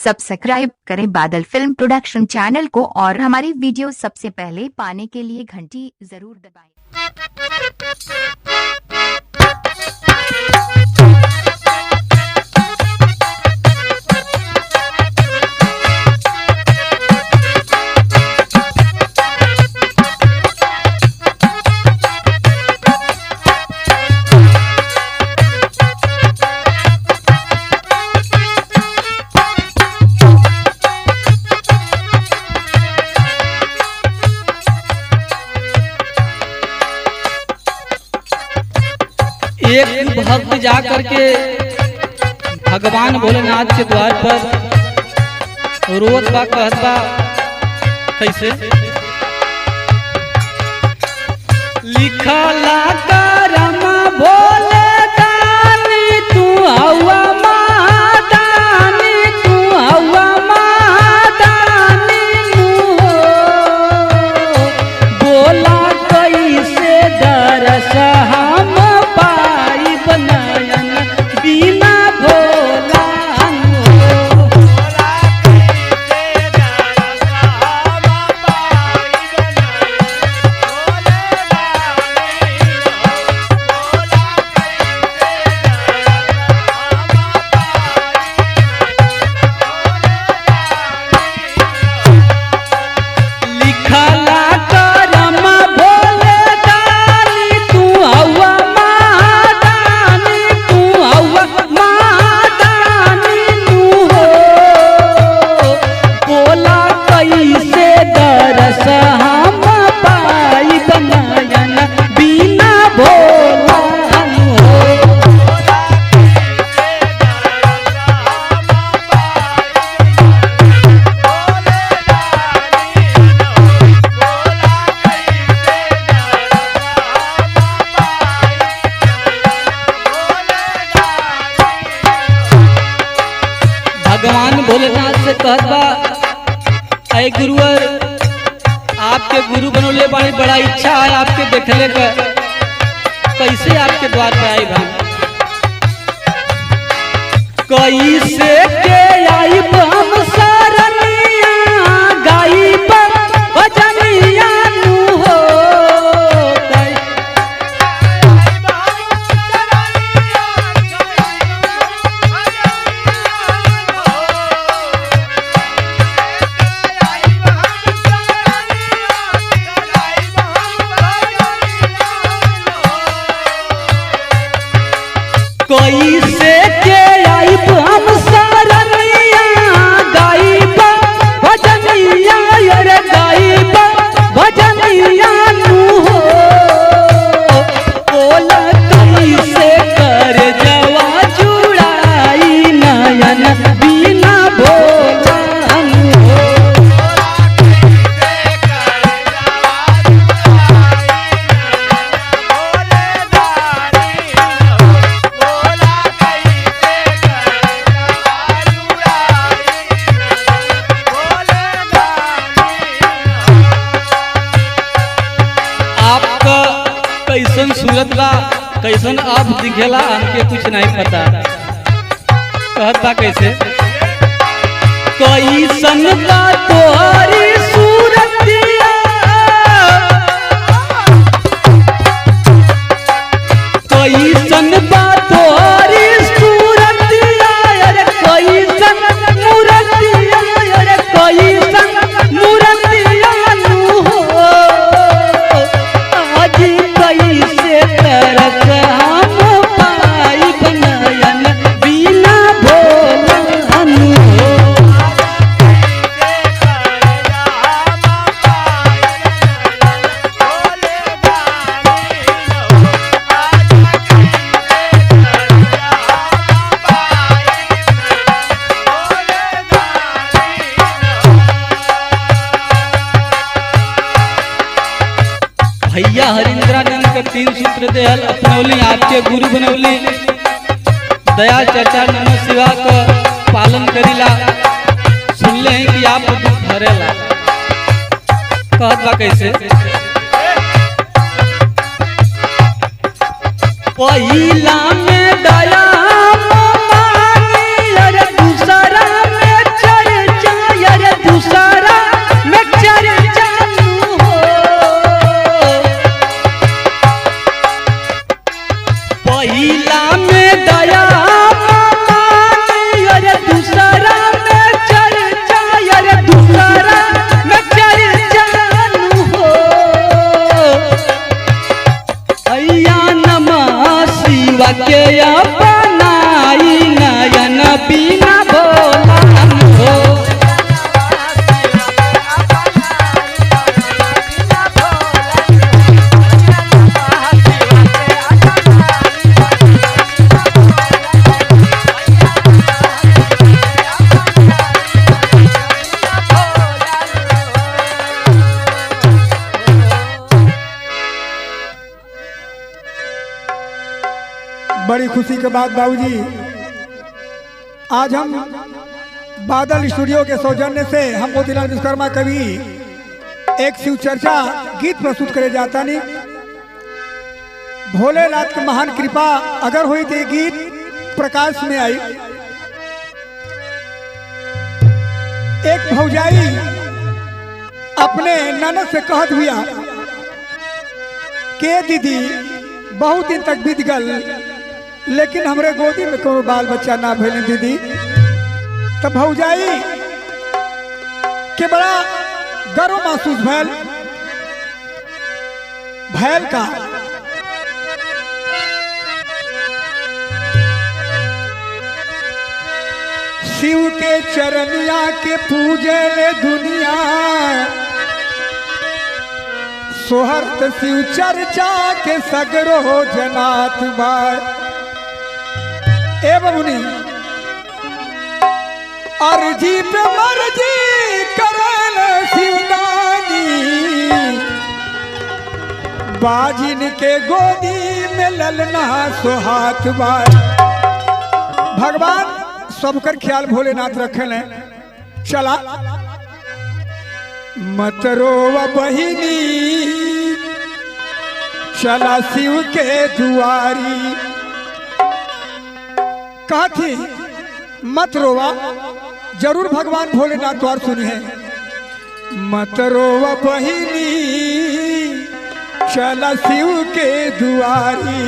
Subscribe करें बादल film production channel को और हमारी वीडियो सबसे पहले पाने के लिए घंटी जरूर दबाएं। एक भक्त जा करके भगवान भोलेनाथ के द्वार पर रोत बा, कहत बा कैसे लिखला करम भोले दानी तू हवा मादानी तू हवा मादानी बोला कैसे दरस हम पाई बनयन बिना भोला भगवान भोलेनाथ से कहत बा, ऐ गुरुवर आपके गुरु बनोले बानी, बड़ा इच्छा है आपके देखले का, कैसे आपके द्वार पे आए हम कैसे के आई हम सरनिया गाई भजनिया नु हो कैसे के आई हम सरनिया गाई भजनिया रे गाई भजनिया नु हो बोला कैसे कर जवा जुड़ाई नयन बिना भोला कैसन सूरत बा, कैसन आप दिखेला हमके कुछ नहीं पता। कहत बा कैसे कैसन बा तोहरी सूरतिया कैसन बा तोहरी सूरतिया अरे कैसन मूरतिया अरे कैसन मूरतिया नु हो आज कैसे तरस हम पाई बनयन बिना भोला नु भैया हरिंद्रानंद के 3 सूत्र देहल अपनौली, आपके गुरु बनौली, दया चर्चा नमः शिवा का पालन करीला, सुनले हैं कि आप दुख भरेला। कहत बा कैसे पहिला में दया मांगी अरे दूसरा में बड़ी खुशी के बाद बाबूजी आज हम बादल स्टूडियो के सौजन्य से हम मोतीलाल विश्वकर्मा कवि एक शिव चर्चा गीत प्रस्तुत करे जाता नहीं। भोलेनाथ की महान कृपा अगर हुई तो गीत प्रकाश में आई। एक भौजाई अपने ननद से कहत हुआ के दीदी बहुत दिन तक बीत गल लेकिन हमरे गोदी में कोई बाल बच्चा ना भइले दीदी। तब भौजाई के बड़ा गर्व महसूस भैल का शिव के चरनिया के पूजे ले दुनिया सोहरत शिव चर्चा के सगरो जनात बाय ए बबुनी अर्जी पे मर्जी करल शिवदानी बाजिन के गोदी में ललना सोहात बाय। भगवान सबकर ख्याल भोलेनाथ रखल है। चला मत रोवा बहिनी चला शिव के दुआरी कहती मत रोवा जरूर भगवान भोलेनाथ द्वार सुनी है। मत रोवा बहिनी चला शिव के दुआरी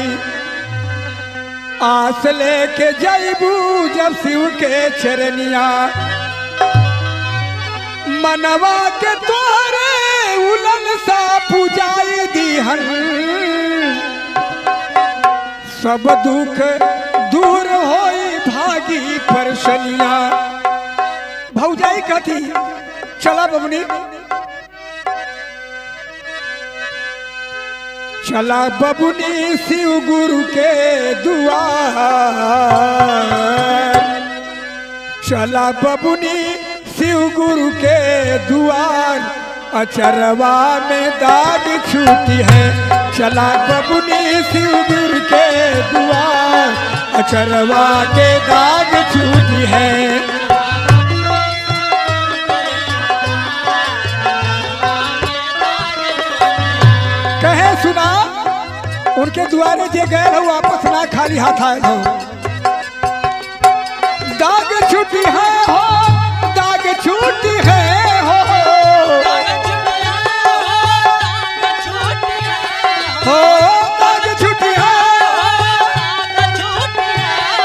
आस लेके जैबू जब शिव के चरनिया मनवा के तोहरे उलन सा पूजाई दीहन सब दुख दूर होई भागी परसनिया। भौजाई कहती चला बबनी चला बबुनी शिव गुरु के दुआर चला बबुनी शिव गुरु के दुआर अचरवा में दाग छूटी है। चला बबुनी शिव गुरु के दुआर अचरवा के दाग छूटी है। कहे सुना उनके द्वारे जे गए हो वापस ना खाली हाथ आए हो। दाग छूटी है हो दाग छूटी है हो दाग छूटी है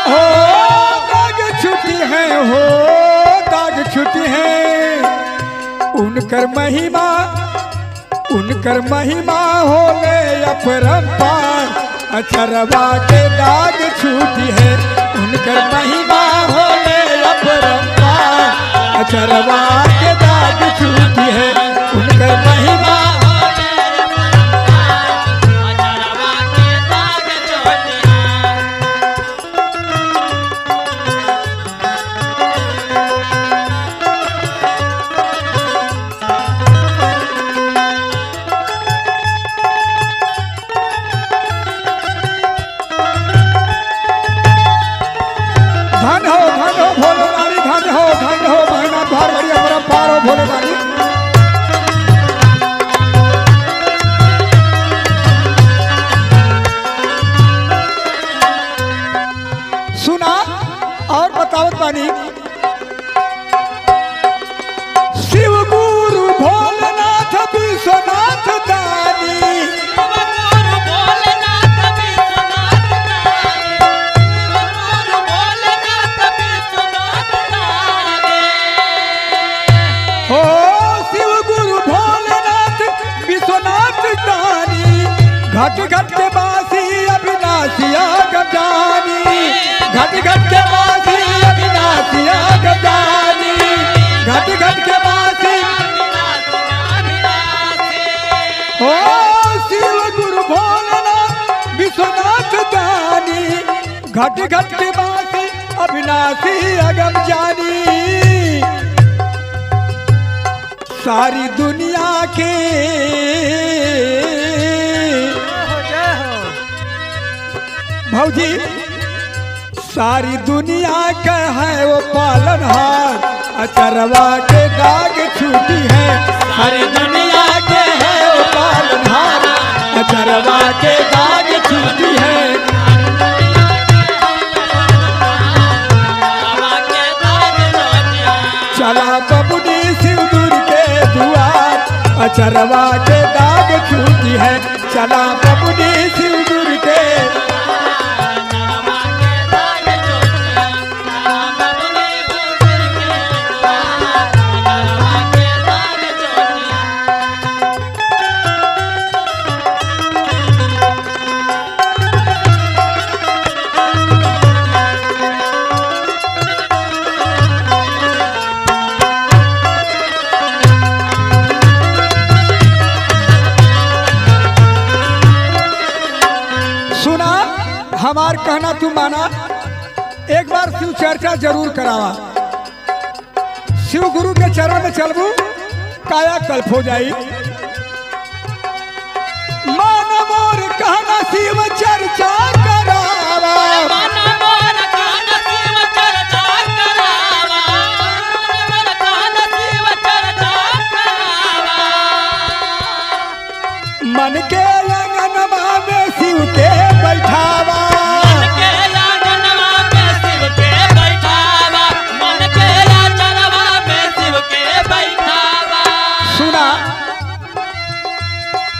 हो दाग छूटी है हो दाग छूटी है। उनकर महिमा होले अपरंपार अचरवा के दाग छूटी है। उनकर महिमा होले अपरंपार अचरवा के दाग छूटी है। उनकर महिमा भोलेनाथ सुना और बतावत बानी शिव गुरु भोलेनाथ विश्वनाथ दानी हो शिव गुरु भोलेनाथ विश्वनाथ दानी घट घट के बासी अविनाशिया गजानी घट घट के बासी अविनाशिया गजानी घट घट के बासी हो शिव गुरु भोलेनाथ विश्वनाथ दानी घट घट के बासी अविनाशी अगम जानी। सारी दुनिया के भौजी सारी दुनिया का है वो पालनहार, अचरवा के दाग छूटी है। सारी दुनिया के है वो पालनहार, अचरवा के दाग छूटी है। चला बबुनी सिंदूर के दुआर, अचरवा के दाग छूटी है। चला बबुनी सिंदूर के हमार कहना तू माना, एक बार शिव चर्चा जरूर करावा। शिव गुरु के चरण में चलबू काया कल्प हो जाई। मान मोर कहना शिव चर्चा करावा, मन के अंगनमा में शिव के बैठावा।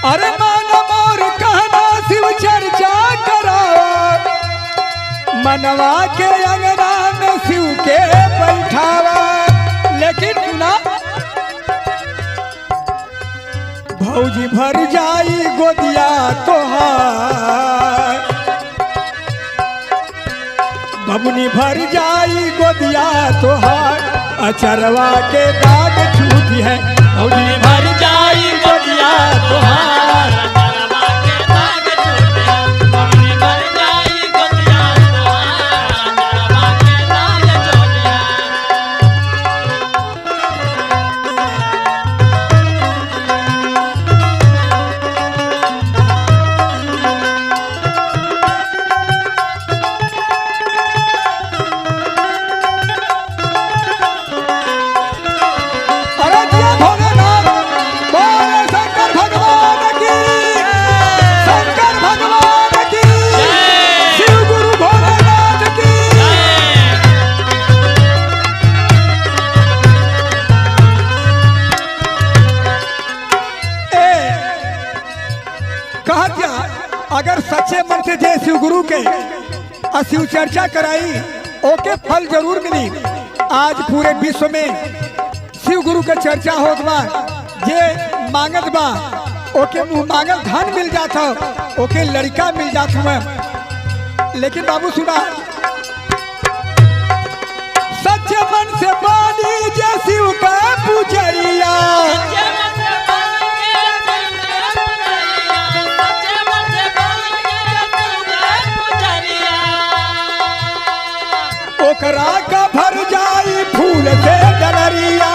अरे मान मोर कहना शिव चर्चा करावा, मनवा के अंगना में शिव के बैठावा। लेकिन सुना, भौजी भर जाई गोदिया तोहार, बबुनी भर जाई गोदिया तोहार, अचरवा के दाग छूटी है। भौजी भर जाई गोदिया तोहार, अचरवा के दाग छूटी है। बबुनी भर जाई गोदिया तोहार, अचरवा के दाग छूटी है। अगर सच्चे मन से जय शिव गुरु के शिव चर्चा कराई, ओके फल जरूर मिली। आज पूरे विश्व में शिव गुरु के चर्चा होत बा, जे मांगत बा ओके मुँह मांगल धन मिल जाता, ओके लड़का मिल जाता। लेकिन बाबू सुना, सच्चे मन से बानी जय शिव का पुजरिया, ओकरा का भर जाई फूल से डलरिया।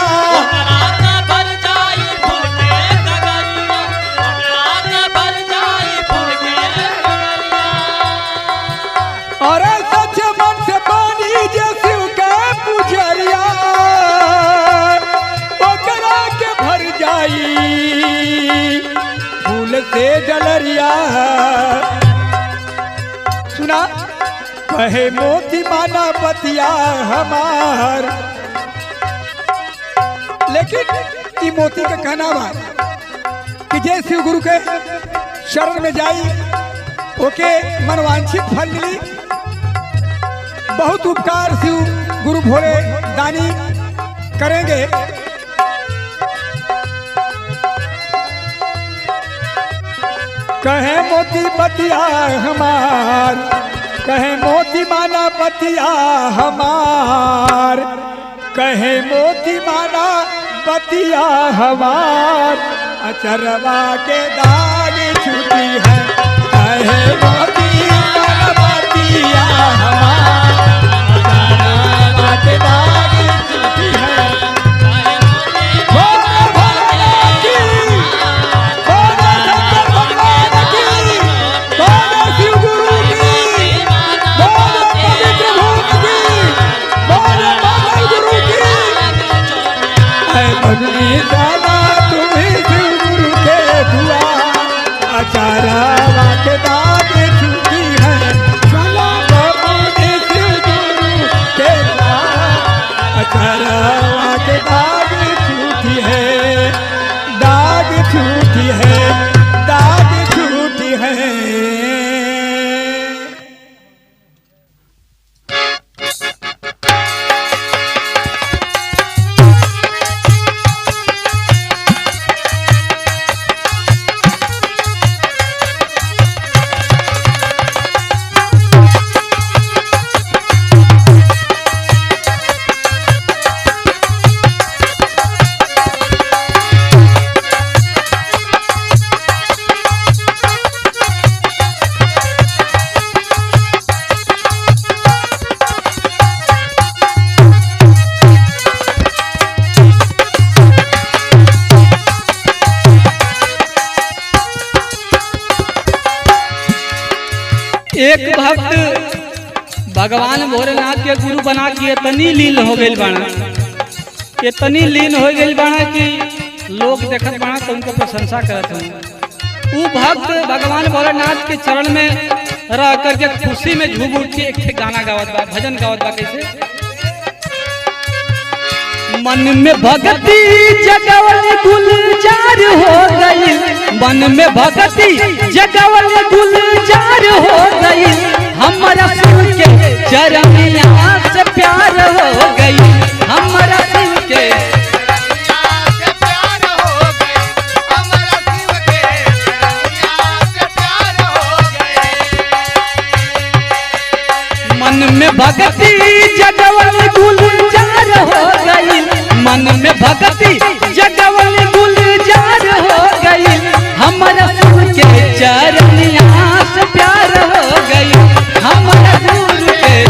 अरे सच्चे मन से पानी जे शिव के पुजरिया, ओकरा के भर जाई फूल से डलरिया। सुना, कहे मोती माना बतिया हमार, लेकिन ई मोती का कहना बा कि जय शिव गुरु के शरण में जाई, ओके मनवांछित फल मिली। बहुत उपकार शिव गुरु भोले दानी करेंगे। कहे मोती बतिया हमार, कहे मोती माना बतिया हमार, कहे मोती माना बतिया हमार, अचरवा के दाग छूटी है। कहे मोती माना बतिया हमार, अचरवा के दाग छूटी है। भोले भोले की, भोले शंकर भगवान की, भोले शिव गुरु की, भोले पवित्र भूमि है बदली दादा तुम्हें गुरु के दुआ अचारा के दाद छूटी है चला बने गुरु के दुआ अचारा के दाद छूटी है दाद छूटी है दाद छूटी है। एक भक्त भगवान भोलेनाथ के गुरु बना के इतनी लीन हो गई बाणा, इतनी लीन हो गई बाणा कि लोग देखत बाणा तो उनको प्रशंसा करत हैं। वो भक्त भगवान भोलेनाथ के चरण में रह करके खुशी में झूम उठ के एक गाना गावत बा, भजन गावत बा। कैसे? मन में भक्ति जगवल गुलजार हो गई, मन में भक्ति जगवल गुलजार हो गई, हमारा शिव के चरनिया से प्यार हो गई, हमारा शिव के मन में भक्ति जगवल गुलजार हो गई, मन में भक्ति जगवल गुलजार हो गई, हमारा शिव के चरनिया से प्यार हो गई, हमारा गुरु के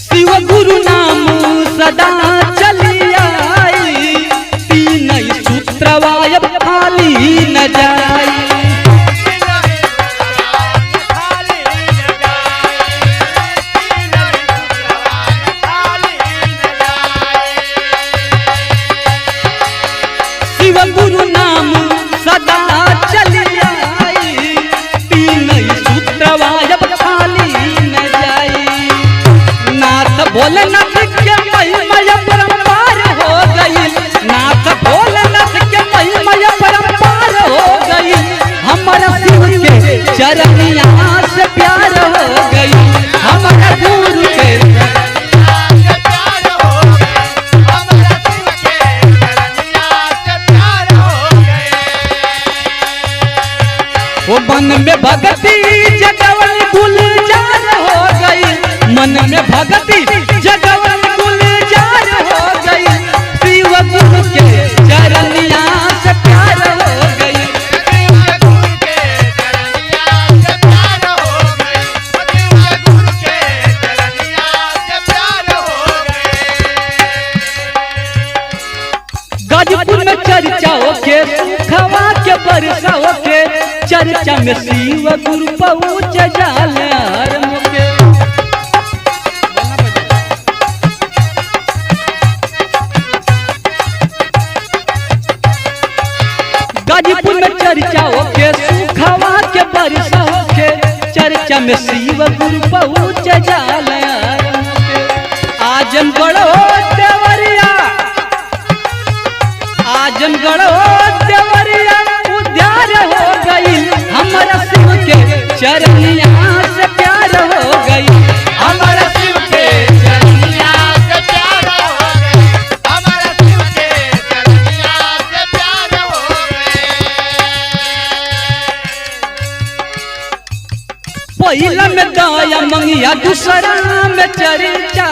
शिव गुरु नाम सदा चली आई, तीन सूत्रवाय खाली न जाई, शिव गुरु नाम सदा चली आई, तीन सूत्रवाय खाली न जाई, नाथ भोलेनाथ के महिमा परम्पार हो गई, नाथ भोलेनाथ के महिमा परम्पार हो गई, हमारा शिव के चरनिया से प्यार हो गई, हमारा गुरु के वो मन में भक्ति जगवल गुलजार हो गई, मन में भक्ति जगवल गुलजार हो गई, शिव गुरु के चरनिया से प्यार हो गई, गाजीपुर में चर्चाओं के सुखवा के बरसाओं के चर्चा में शिव गुरु पहुँच जाले हर मौके। गाजीपुर में चर्चाओं के सुखवा के बरसाओं के चर्चा में शिव गुरु पहुँच जाले हर मौके। आजमगढ़ देवरिया, आजमगढ़ देवरिया उद्यार हो गई, हमारा शिव के चरनिया से प्यार हो गई, हमारा शिव के चरनिया से प्यार हो गई, हमारा शिव के चरनिया से प्यार हो गई। पहिला में दया मंगिया, दूसरा में चर्चा,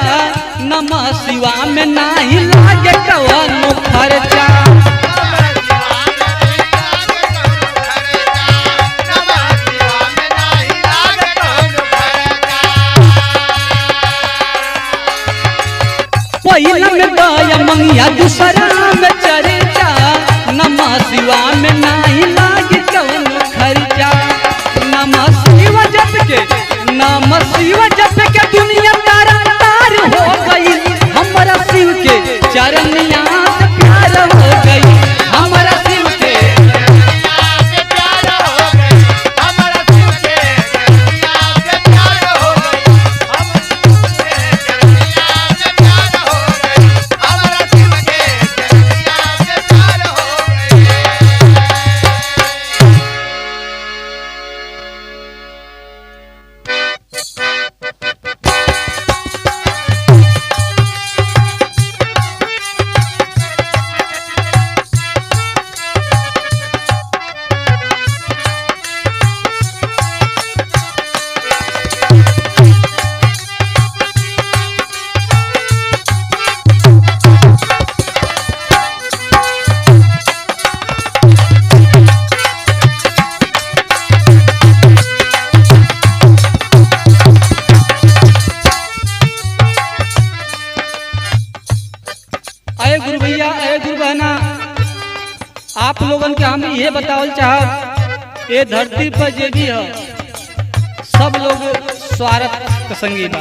नमः शिवा में नाही लागे कवनो खर्चा, पहिला में दया मंगिया, दूसरा में चर्चा, नमः शिवा में नाही लागे कवनो खर्चा, हम ये बतावल चाहब ये धरती पर जे भी है सब लोग स्वार्थ का संगी बा।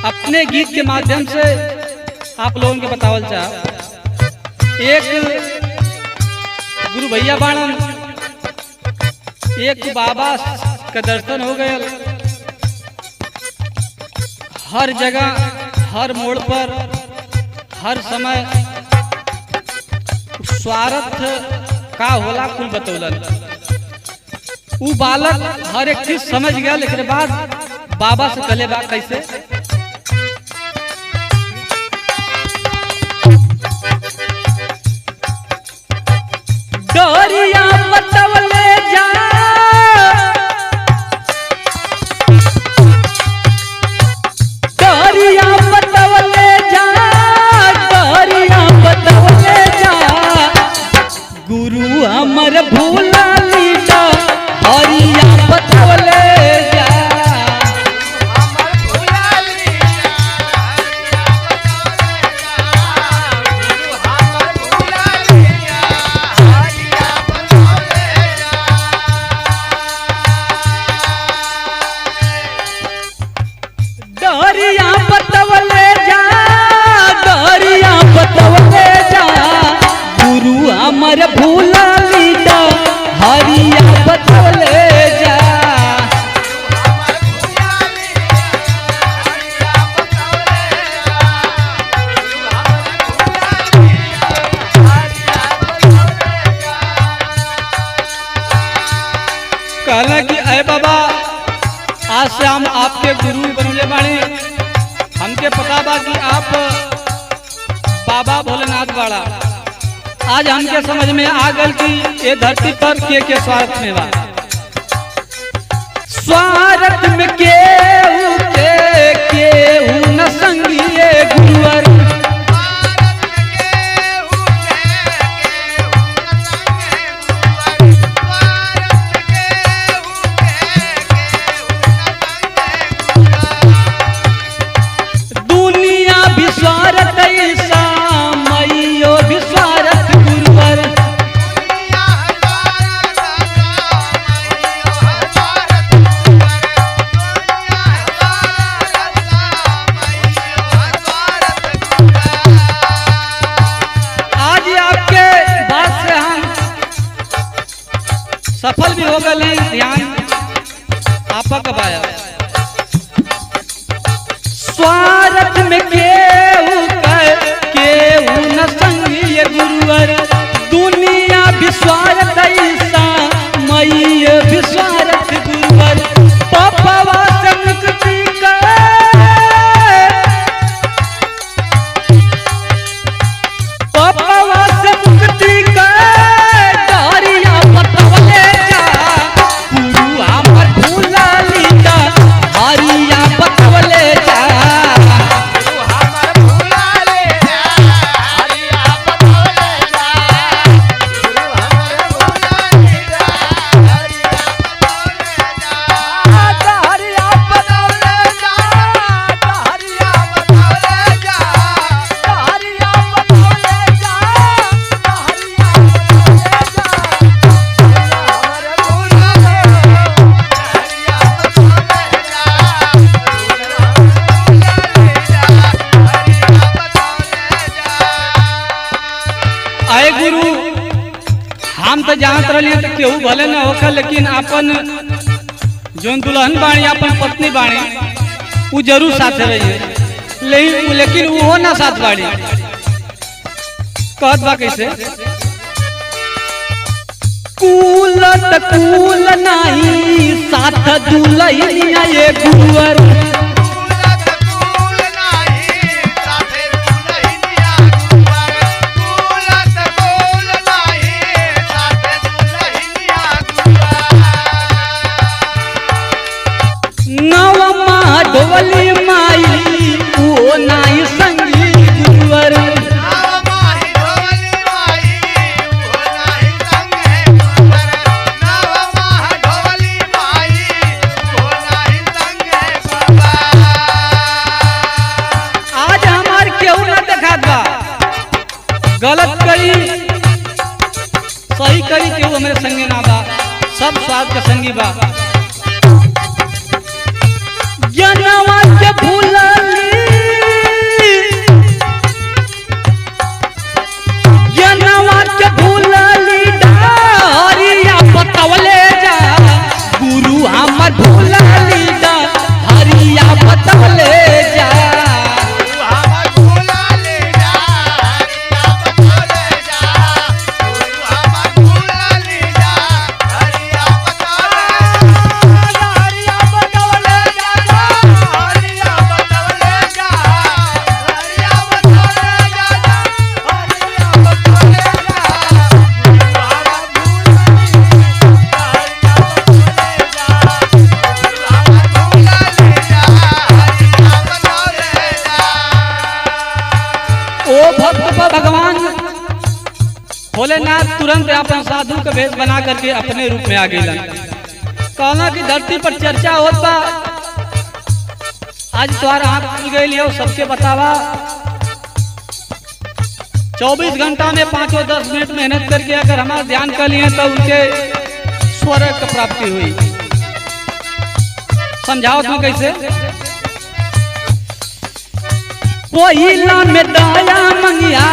अपने गीत के माध्यम से आप लोगों के बतावल चाहब एक गुरु भैया बाणन एक बाबा का दर्शन हो गया। हर जगह हर मोड़ पर हर समय स्वार्थ का होला कुल बतौलन। उ बालक हर एक चीज समझ गया, लेकिन बाद बाबा से कले बा कैसे डोरिया बतवले जा डोरिया बतवले जा डोरिया बतवले जा गुरु हमर भूला लीटा हरिया बतवले जा डोरिया बतवले जा डोरिया बतवले जा गुरु हमर भूला लीटा हरिया बतवले जा कहला कि अय बाबा आज से हम आपके गुरु बनले बाड़े। हमके पता बा कि आप बाबा भोलेनाथ बाड़ा। आज हमके समझ में आ गल कि ये धरती पर के स्वार्थ में बा। स्वार्थ में केहू न संगिए गुरुवर सफल भी हो गए। ध्यान आपा कब आया स्वार्थ में केहू न संगी गुरुवर दुनिया विस्वार्थ ऐसा मई विस्वार्थ गुरुवर पपवा से मुक्ति का पपवा से मुक्ति का हम तो जानत रही तो केहू भले न होकर, लेकिन अपन जो दुल्हन बाणी अपन पत्नी बाणी वो जरूर साथ रही, लेकिन वो ना साथ बाड़ी। कहत बा कैसे कूल कूल नहीं साथ दुल्हनिया ये गुरुवर डोली माई वो नाई संगी गुरुवर नाव माही डोली माई वो नाई संगे गुरुवर नाव सब स्वाद के संगी बा। जनवा के भूलली जनवा के भूलली डारिया बतवले जा गुरु हमर भूलली डारिया बतवले जा भगवान भोलेनाथ तुरंत अपन साधु के वेश बना करके अपने रूप में आ गए। कहना कि धरती पर चर्चा होता आज तुम्हारा आँख खुल गई हो सबके बतावा। 24 घंटा में 5-10 मिनट मेहनत करके अगर हमारा ध्यान कर लिए तो उनके स्वर्ग की प्राप्ति हुई। समझाओ तुम कैसे? पहिला में दया मंगिया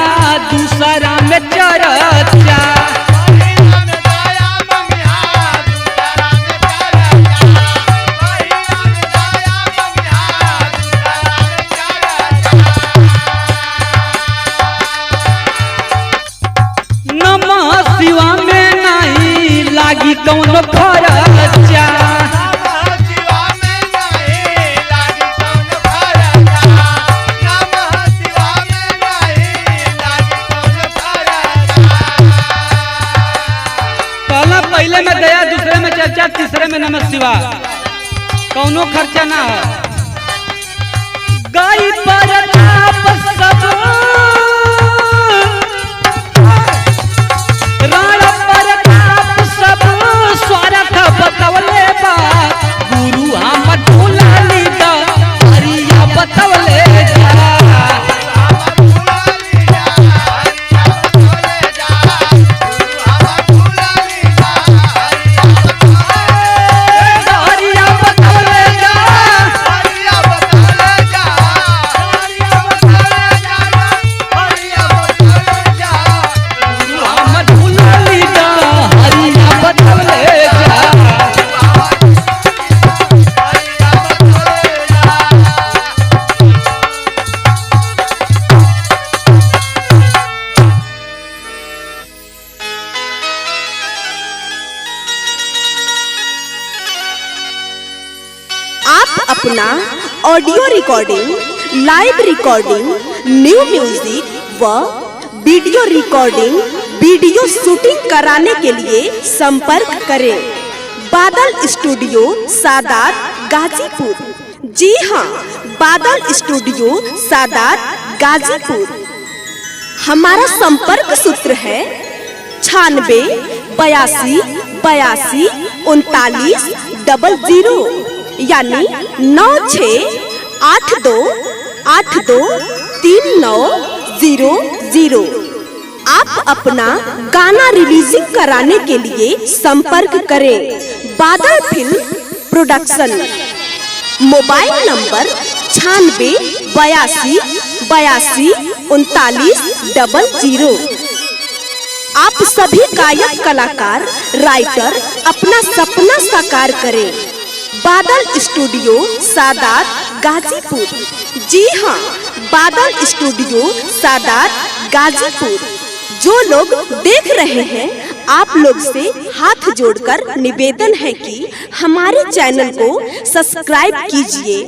दूसरा में चर्चा नमः शिवा में नहीं लागी कौन खर्चा पहले में दया दूसरे में चर्चा तीसरे में नमः शिवा कौनो खर्चा ना हो। गाय पर सब राण पर सब स्वार्थ बतवले बा गुरु हमर भूलली डारिया बतवले जा अपना audio recording, live recording, new music व वीडियो रिकॉर्डिंग, वीडियो शूटिंग कराने के लिए संपर्क करें बादल स्टूडियो सादात गाजीपुर। जी हाँ, बादल स्टूडियो सादात गाजीपुर। हमारा संपर्क सूत्र है 96 82 82 39 00 यानी 9682823900। आप अपना गाना रिलीजिंग कराने के लिए संपर्क करें बादल फिल्म प्रोडक्शन। Mobile number 96 82 82 39 00। आप सभी गायक कलाकार राइटर अपना सपना साकार करें बादल स्टूडियो सादात गाजीपुर। जी हाँ, बादल स्टूडियो सादात गाजीपुर। जो लोग देख रहे हैं आप लोग से हाथ जोड़कर निवेदन है कि हमारे चैनल को सब्सक्राइब कीजिए।